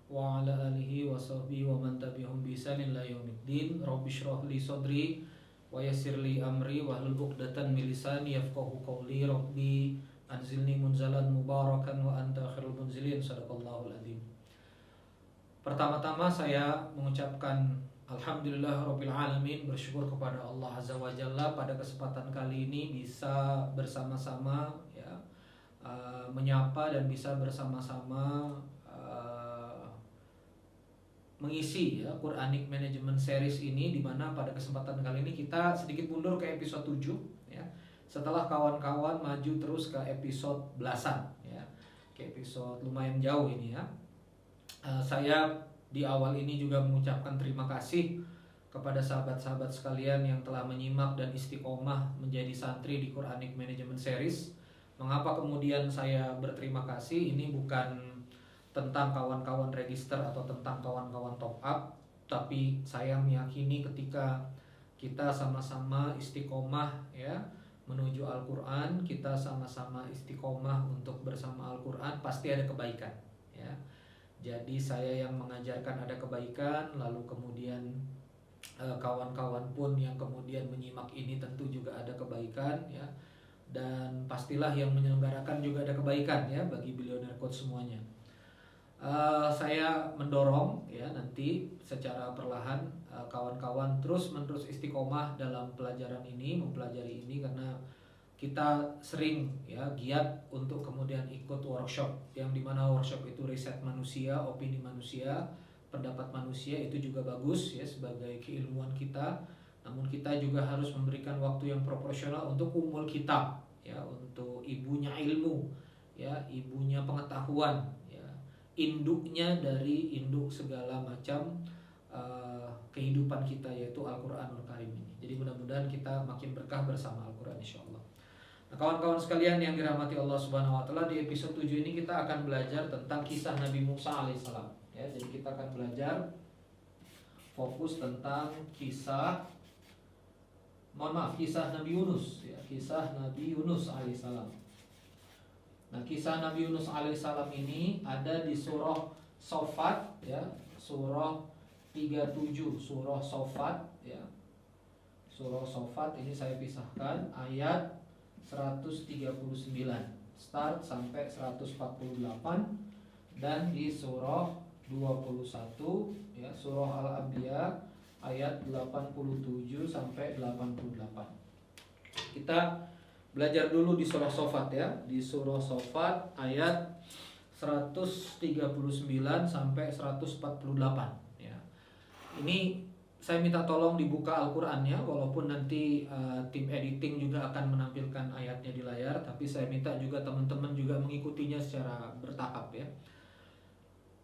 wa ala alihi wa sahbihi wa man tabi'ahum bi ihsan ila yaumiddin. Rabbi shrah li sadri wa yassir li amri wahlul 'uqdatam min lisani yafqahu qawli. Rabbi anzilni munzalan mubarakan wa anta khairul munzilin. Shadaqallahul adzim. Pertama-tama saya mengucapkan alhamdulillahirabbil alamin, bersyukur kepada Allah Azza wa Jalla pada kesempatan kali ini bisa bersama-sama menyapa dan bisa bersama-sama mengisi Quranic Management Series ini, di mana pada kesempatan kali ini kita sedikit mundur ke episode 7 ya. Setelah kawan-kawan maju terus ke episode belasan ya. Ke episode lumayan jauh ini ya. Saya di awal ini juga mengucapkan terima kasih kepada sahabat-sahabat sekalian yang telah menyimak dan istiqomah menjadi santri di Quranic Management Series. Mengapa kemudian saya berterima kasih? Ini bukan tentang kawan-kawan register atau tentang kawan-kawan top up, tapi saya meyakini ketika kita sama-sama istiqomah ya menuju Al-Quran, kita sama-sama istiqomah untuk bersama Al-Quran, pasti ada kebaikan ya. Jadi saya yang mengajarkan ada kebaikan, lalu kemudian kawan-kawan pun yang kemudian menyimak ini tentu juga ada kebaikan ya. Dan pastilah yang menyelenggarakan juga ada kebaikan ya bagi Billionaire Coach semuanya. Saya mendorong ya nanti secara perlahan kawan-kawan terus-menerus istiqomah dalam pelajaran ini, mempelajari ini, karena kita sering ya giat untuk kemudian ikut workshop, yang dimana workshop itu riset manusia, opini manusia, pendapat manusia, itu juga bagus ya sebagai keilmuan kita. Namun kita juga harus memberikan waktu yang proporsional untuk umul kitab ya, untuk ibunya ilmu ya, ibunya pengetahuan, induknya dari induk segala macam kehidupan kita, yaitu Al-Quranul Karim ini. Jadi mudah-mudahan kita makin berkah bersama Al-Quran insyaAllah. Nah, kawan-kawan sekalian yang dirahmati Allah Subhanahu Wa Taala, di episode 7 ini kita akan belajar tentang kisah Nabi Musa alaihissalam ya. Jadi kita akan belajar fokus tentang kisah Nabi Yunus ya, kisah Nabi Yunus alaihissalam. Nah, kisah Nabi Yunus alaihissalam ini ada di surah Shafat ya, surah 37, surah Shafat ya. Surah Shafat ini saya pisahkan ayat 139 start sampai 148, dan di surah 21 ya, surah Al-Anbiya ayat 87 sampai 88. Kita belajar dulu di surah Shafat ya, di surah Shafat ayat 139 sampai 148 ya. Ini saya minta tolong dibuka Al-Qur'annya, walaupun nanti tim editing juga akan menampilkan ayatnya di layar, tapi saya minta juga teman-teman juga mengikutinya secara bertahap ya.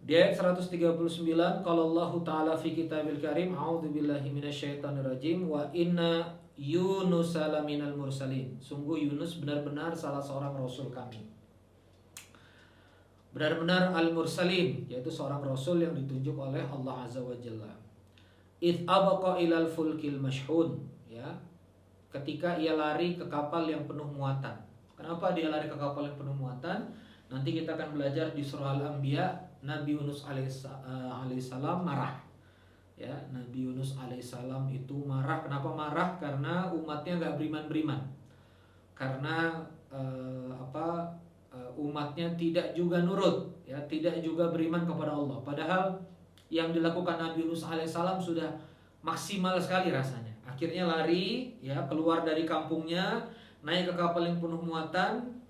Di ayat 139, qala Allahu ta'ala fi kitabil karim, a'udzubillahi minasyaitonir rajim, wa inna Yunus minal mursalin. Sungguh Yunus benar-benar salah seorang rasul kami. Benar-benar al-mursalin, yaitu seorang rasul yang ditunjuk oleh Allah Azza wa Jalla. Idh abaqa ilal fulkil mashhun ya, ketika ia lari ke kapal yang penuh muatan. Kenapa dia lari ke kapal yang penuh muatan? Nanti kita akan belajar di surah Al-Anbiya. Nabi Yunus alaihissalam marah ya. Nabi Yunus alaihissalam itu marah. Kenapa marah? Karena umatnya gak beriman-beriman. Karena umatnya tidak juga nurut ya, tidak juga beriman kepada Allah. Padahal yang dilakukan Nabi Yunus alaihissalam sudah maksimal sekali rasanya. Akhirnya lari ya, keluar dari kampungnya, naik ke kapal yang penuh muatan.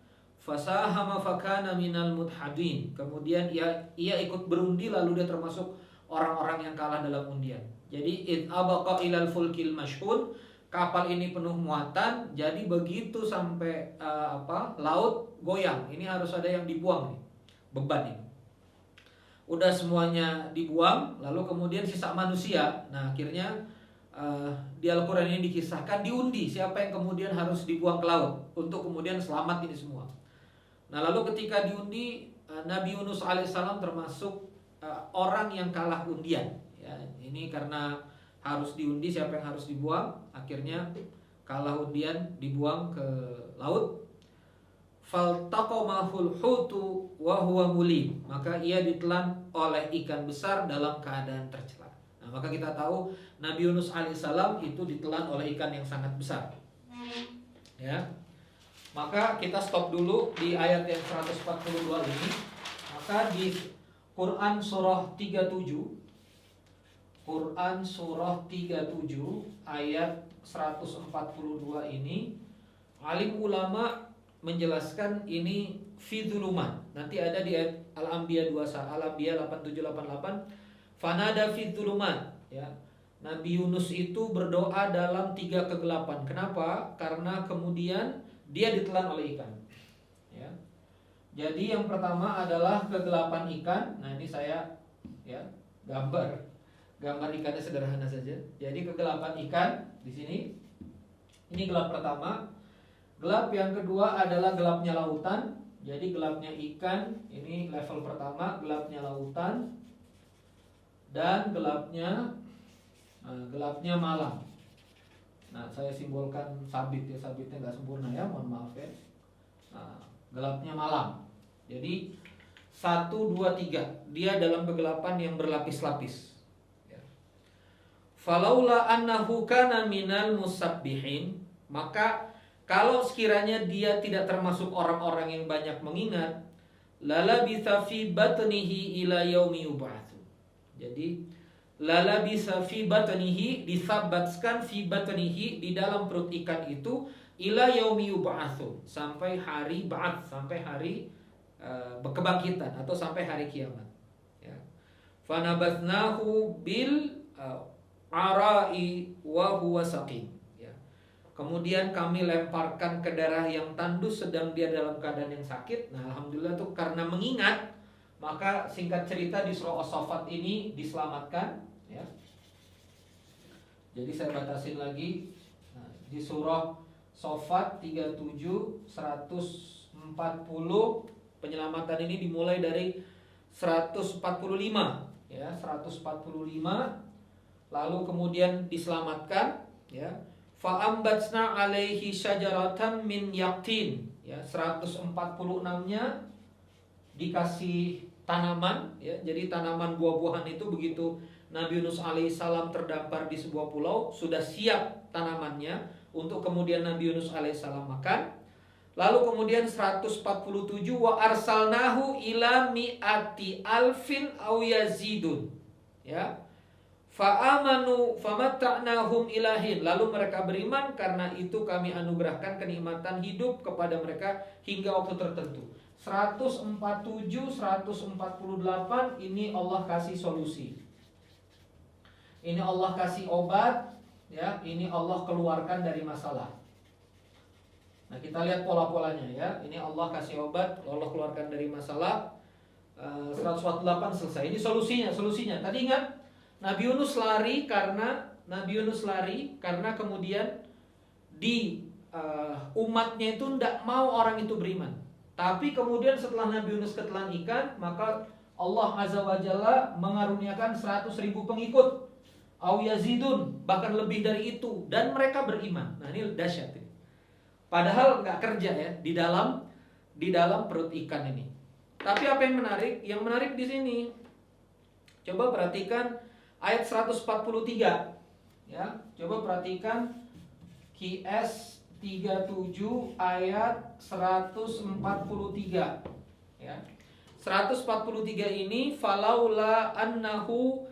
Fasahama fakana minal mudhadin. Kemudian ia ikut berundi, lalu dia termasuk orang-orang yang kalah dalam undian. Jadi id abaqa ilal fulkil mashhun, kapal ini penuh muatan. Jadi begitu sampai laut goyang, ini harus ada yang dibuang nih, beban ini. Udah semuanya dibuang, lalu kemudian sisa manusia. Nah, akhirnya di Al-Quran ini dikisahkan diundi siapa yang kemudian harus dibuang ke laut untuk kemudian selamat ini semua. Nah, lalu ketika diundi, Nabi Yunus alaihissalam termasuk orang yang kalah undian ya. Ini karena harus diundi siapa yang harus dibuang, akhirnya kalah undian, dibuang ke laut. faltaqamahul hutu wa huwa mulim, maka ia ditelan oleh ikan besar dalam keadaan tercela. Nah, maka kita tahu Nabi Yunus alaihissalam itu ditelan oleh ikan yang sangat besar. Ya. Maka kita stop dulu di ayat yang 142 ini. Maka di Quran surah 37, Quran surah 37 ayat 142 ini, alim ulama menjelaskan ini fi dzuluman. Nanti ada di ayat Al-Anbiya 8788, fanada fi dzuluman, ya. Nabi Yunus itu berdoa dalam 3 kegelapan. Kenapa? Karena kemudian dia ditelan oleh ikan. Ya. Jadi yang pertama adalah kegelapan ikan. Nah, ini saya ya gambar ikannya sederhana saja. Jadi kegelapan ikan di sini. Ini gelap pertama. Gelap yang kedua adalah gelapnya lautan. Jadi gelapnya ikan, ini level pertama, gelapnya lautan. Dan gelapnya malam. Nah, saya simbolkan sabit ya, sabitnya nggak sempurna ya, mohon maaf ya. Nah, gelapnya malam. Jadi 1, 2, 3, dia dalam kegelapan yang berlapis-lapis. Ya. Falaula annahu kana minal musabbihin, maka kalau sekiranya dia tidak termasuk orang-orang yang banyak mengingat, lalabitha fi batnihi ila yaumi yub'atsu. Jadi lalabitha fi batnihi, disabbatkan fi batnihi, di dalam perut ikan itu, ila yaumi yub'atsu, sampai hari ba'ats, sampai hari kebangkitan atau sampai hari kiamat. Ya. Fanabathnahu bil arai wa huwa saqim. Kemudian kami lemparkan ke daerah yang tandus sedang dia dalam keadaan yang sakit. Nah, alhamdulillah tuh karena mengingat, maka singkat cerita di surah As-Saffat ini diselamatkan. Ya. Jadi saya batasin lagi. Nah, di surah Saffat 37 140, penyelamatan ini dimulai dari 145, ya 145, lalu kemudian diselamatkan, ya. Fa'ambatsna alaihi syajaratan min yaqtin, ya 146-nya dikasih tanaman, ya. Jadi tanaman buah-buahan itu begitu Nabi Yunus alaihissalam terdampar di sebuah pulau, sudah siap tanamannya untuk kemudian Nabi Yunus alaihissalam makan. Lalu kemudian 147, wa arsalnahu ila mi'ati alfin aw yazidun, ya. Fa'amanu famatta'nahum ilahin, lalu mereka beriman, karena itu kami anugerahkan kenikmatan hidup kepada mereka hingga waktu tertentu. 147, 148 ini Allah kasih solusi. Ini Allah kasih obat, ya, ini Allah keluarkan dari masalah. Nah, kita lihat pola-polanya ya. Ini Allah kasih obat, Allah keluarkan dari masalah. 148 selesai. Ini solusinya. Tadi ingat Nabi Yunus lari karena kemudian di umatnya itu tidak mau orang itu beriman. Tapi kemudian setelah Nabi Yunus ketelan ikan, maka Allah Azza wa Jalla mengaruniakan 100.000 pengikut, au yazidun, bahkan lebih dari itu, dan mereka beriman. Nah, ini dahsyat ini. Padahal nggak kerja ya di dalam perut ikan ini. Tapi apa yang menarik? Yang menarik di sini, coba perhatikan ayat 143. Ya, coba perhatikan QS 37 ayat 143. Ya. 143 ini, falaula annahu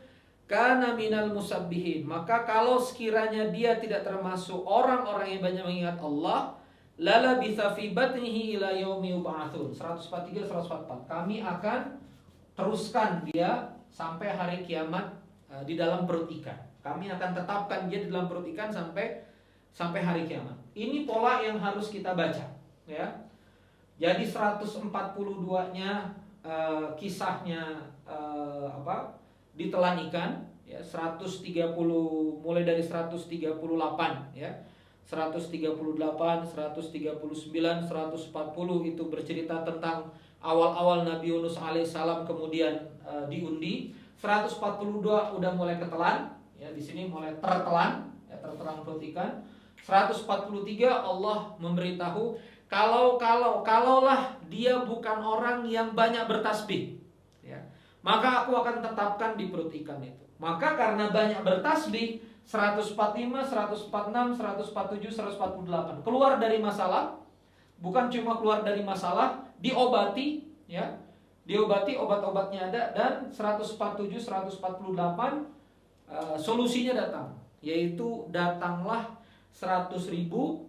kana minal musabbihin, maka kalau sekiranya dia tidak termasuk orang-orang yang banyak mengingat Allah, lala bisa fi batnihi ila yaumi yub'atsun. 143 144. Kami akan teruskan dia sampai hari kiamat di dalam perut ikan. Kami akan tetapkan dia di dalam perut ikan sampai hari kiamat. Ini pola yang harus kita baca, ya. Jadi 142-nya kisahnya ditelan ikan, ya, 130 mulai dari 138, ya. 138, 139, 140 itu bercerita tentang awal-awal Nabi Yunus alaihissalam kemudian diundi. 142 udah mulai ketelan, ya, di sini mulai tertelan, ya, tertelan perut ikan. 143 Allah memberitahu Kalaulah dia bukan orang yang banyak bertasbih, ya, maka aku akan tetapkan di perut ikan itu. Maka karena banyak bertasbih, 145, 146, 147, 148 keluar dari masalah. Bukan cuma keluar dari masalah, diobati, ya. Diobati, obat-obatnya ada, dan 147, 148 solusinya datang, yaitu datanglah 100.000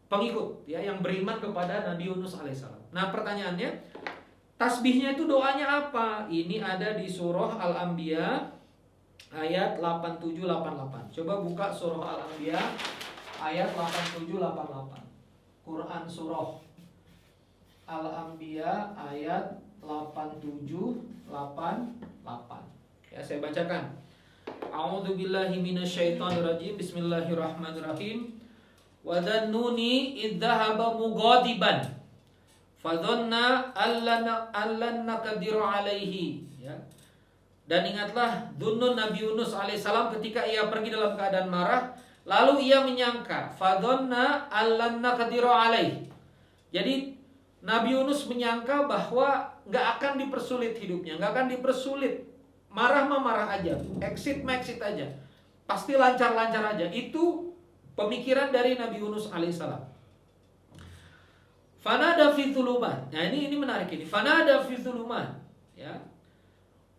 pengikut, ya, yang beriman kepada Nabi Yunus alaihissalam. Nah, pertanyaannya, tasbihnya itu doanya apa? Ini ada di surah Al-Anbiya ayat 87-88. Coba buka surah Al-Anbiya ayat 87-88. Quran surah Al-Anbiya ayat 87-88. Ya, saya bacakan. A'udzubillahi minasyaitonirrajim. Bismillahirrahmanirrahim. Wa dhannuni idzahaba mughadiban fadhanna allan naqdiru alaihi, ya. Dan ingatlah Dhunnun Nabi Yunus alaihissalam ketika ia pergi dalam keadaan marah, lalu ia menyangka fadhanna allan naqdiru alaihi. Jadi Nabi Yunus menyangka bahwa nggak akan dipersulit hidupnya, nggak akan dipersulit. Marah mah marah aja, exit aja, pasti lancar-lancar aja. Itu pemikiran dari Nabi Yunus alaihissalam. Fanada fi dzulumat. Nah, ini menarik ini. Fanada fi dzulumat, ya.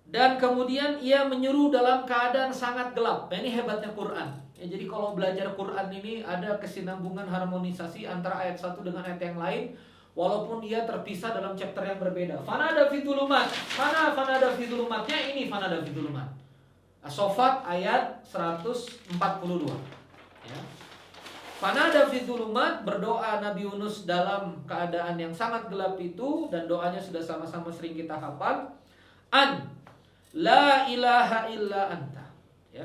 Dan kemudian ia menyeru dalam keadaan sangat gelap. Nah, ini hebatnya Quran. Ya, jadi kalau belajar Quran ini ada kesinambungan, harmonisasi antara ayat satu dengan ayat yang lain, walaupun ia terpisah dalam chapter yang berbeda. Fanada fi dzulumat. Fanada fi dzulumatnya ini fanada fi dzulumat. As-Saffat ayat 142. Ya. Fanada fi dzulumat, berdoa Nabi Yunus dalam keadaan yang sangat gelap itu, dan doanya sudah sama-sama sering kita hafal. An la ilaha illa anta, ya.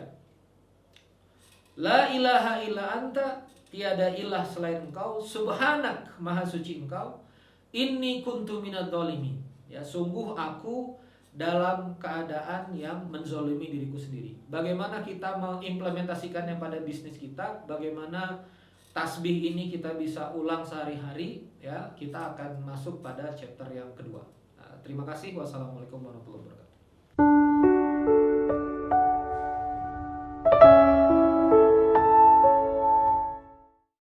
La ilaha illa anta, tiada ilah selain engkau, subhanak, maha suci engkau, inni kuntu minadz dzalimin, ya, sungguh aku dalam keadaan yang menzolimi diriku sendiri. Bagaimana kita mengimplementasikannya pada bisnis kita, bagaimana tasbih ini kita bisa ulang sehari-hari, ya, kita akan masuk pada chapter yang kedua. Terima kasih. Wassalamualaikum warahmatullahi wabarakatuh.